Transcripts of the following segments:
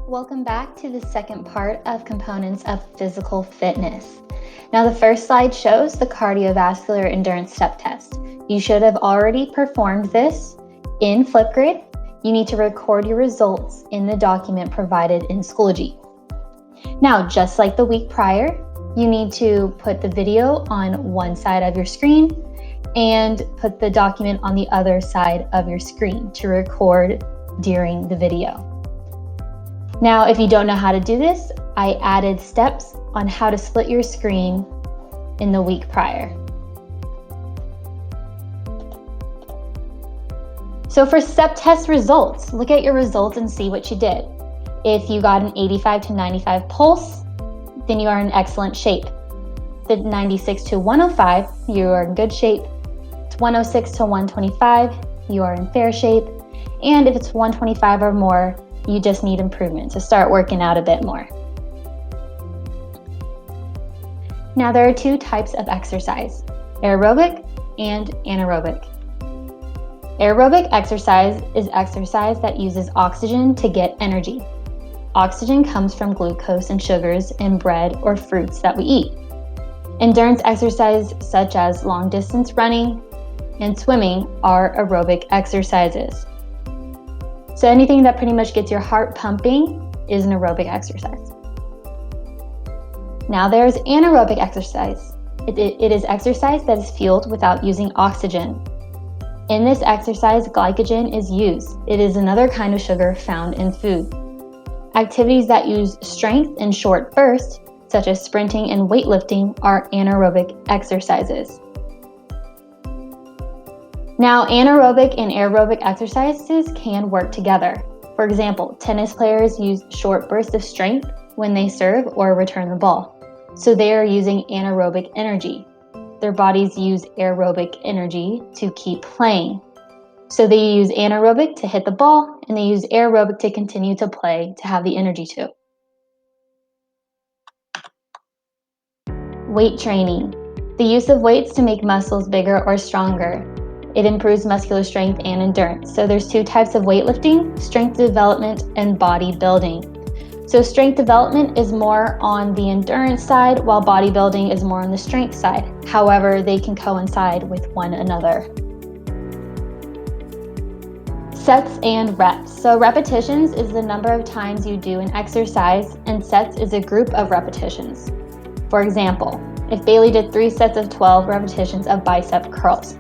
Welcome back to the second part of components of physical fitness. Now, the first slide shows the cardiovascular endurance step test. You should have already performed this in Flipgrid. You need to record your results in the document provided in Schoology. Now, just like the week prior, you need to put the video on one side of your screen and put the document on the other side of your screen to record during the video. Now, if you don't know how to do this, I added steps on how to split your screen in the week prior. So for step test results, look at your results and see what you did. If you got an 85 to 95 pulse, then you are in excellent shape. The 96 to 105, you are in good shape. It's 106 to 125, you are in fair shape. And if it's 125 or more, you just need improvement, so start working out a bit more. Now there are two types of exercise, aerobic and anaerobic. Aerobic exercise is exercise that uses oxygen to get energy. Oxygen comes from glucose and sugars in bread or fruits that we eat. Endurance exercise such as long distance running and swimming are aerobic exercises. So anything that pretty much gets your heart pumping is an aerobic exercise. Now there's anaerobic exercise. It is exercise that is fueled without using oxygen. In this exercise, glycogen is used. It is another kind of sugar found in food. Activities that use strength in short bursts, such as sprinting and weightlifting, are anaerobic exercises. Now, anaerobic and aerobic exercises can work together. For example, tennis players use short bursts of strength when they serve or return the ball. So they are using anaerobic energy. Their bodies use aerobic energy to keep playing. So they use anaerobic to hit the ball, and they use aerobic to continue to play to have the energy to. Weight training. The use of weights to make muscles bigger or stronger. It improves muscular strength and endurance. So there's two types of weightlifting, strength development and bodybuilding. So strength development is more on the endurance side, while bodybuilding is more on the strength side. However, they can coincide with one another. Sets and reps. So repetitions is the number of times you do an exercise, and sets is a group of repetitions. For example, if Bailey did 3 sets of 12 repetitions of bicep curls,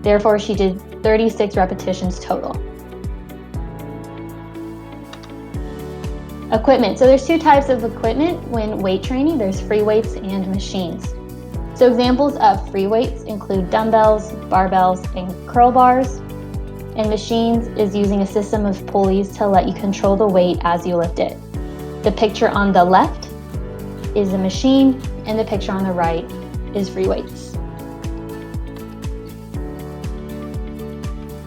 therefore, she did 36 repetitions total. Equipment. So there's two types of equipment when weight training. There's free weights and machines. So examples of free weights include dumbbells, barbells, and curl bars. And machines is using a system of pulleys to let you control the weight as you lift it. The picture on the left is a machine, and the picture on the right is free weights.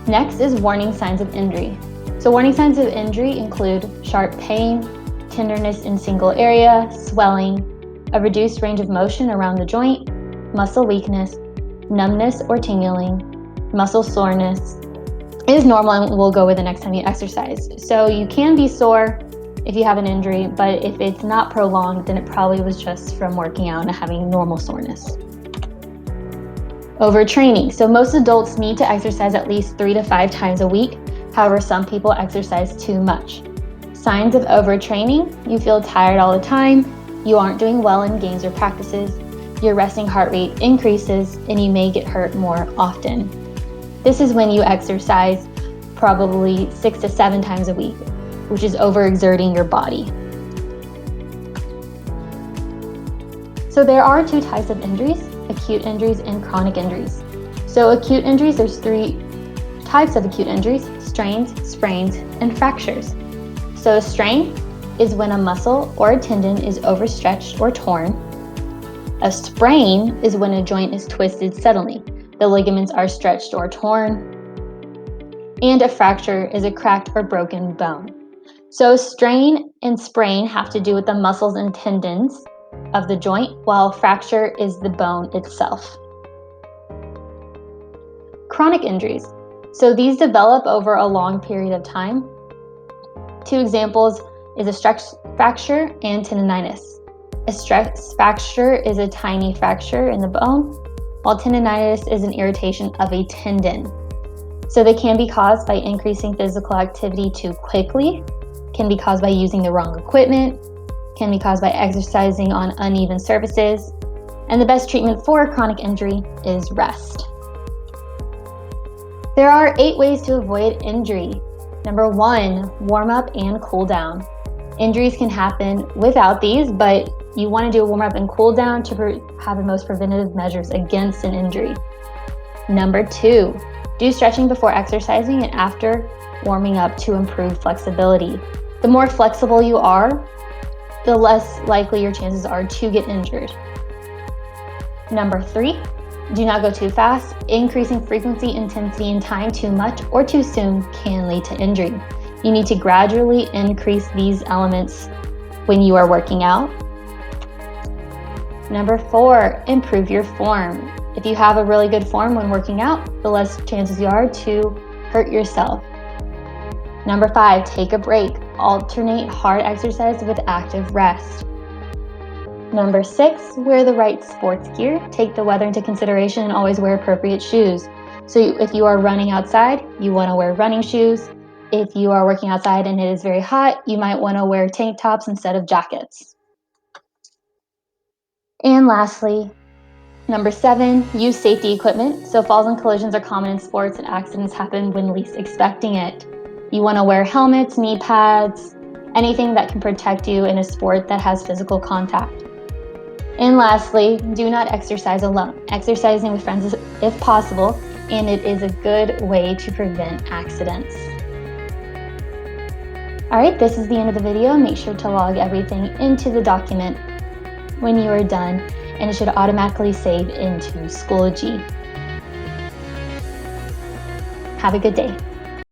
Next is warning signs of injury. So warning signs of injury include sharp pain, tenderness in single area, swelling, a reduced range of motion around the joint, muscle weakness, numbness or tingling, muscle soreness. It is normal and will go with the next time you exercise. So you can be sore if you have an injury, but if it's not prolonged, then it probably was just from working out and having normal soreness. Overtraining. So most adults need to exercise at least 3 to 5 times a week. However, some people exercise too much. Signs of overtraining: you feel tired all the time, you aren't doing well in games or practices, your resting heart rate increases, and you may get hurt more often. This is when you exercise probably 6 to 7 times a week, which is overexerting your body. So there are 2 types of injuries: acute injuries and chronic injuries. So acute injuries, there's 3 types of acute injuries: strains, sprains, and fractures. So a strain is when a muscle or a tendon is overstretched or torn. A sprain is when a joint is twisted suddenly. The ligaments are stretched or torn. And a fracture is a cracked or broken bone. So strain and sprain have to do with the muscles and tendons of the joint, while fracture is the bone itself. Chronic injuries. So these develop over a long period of time. 2 examples is a stress fracture and tendinitis. A stress fracture is a tiny fracture in the bone, while tendinitis is an irritation of a tendon. So they can be caused by increasing physical activity too quickly, can be caused by using the wrong equipment, can be caused by exercising on uneven surfaces, and the best treatment for a chronic injury is rest. There are 8 ways to avoid injury. Number 1, warm up and cool down. Injuries can happen without these, but you want to do a warm up and cool down to have the most preventative measures against an injury. Number 2, do stretching before exercising and after warming up to improve flexibility. The more flexible you are, the less likely your chances are to get injured. Number 3, do not go too fast. Increasing frequency, intensity, and time too much or too soon can lead to injury. You need to gradually increase these elements when you are working out. Number 4, improve your form. If you have a really good form when working out, the less chances you are to hurt yourself. Number 5, take a break. Alternate hard exercise with active rest. Number 6, wear the right sports gear. Take the weather into consideration and always wear appropriate shoes. So if you are running outside, you want to wear running shoes. If you are working outside and it is very hot, you might want to wear tank tops instead of jackets. And lastly, number 7, use safety equipment. So falls and collisions are common in sports and accidents happen when least expecting it. You want to wear helmets, knee pads, anything that can protect you in a sport that has physical contact. And lastly, do not exercise alone. Exercising with friends is, if possible, and it is a good way to prevent accidents. All right, this is the end of the video. Make sure to log everything into the document when you are done, and it should automatically save into Schoology. Have a good day.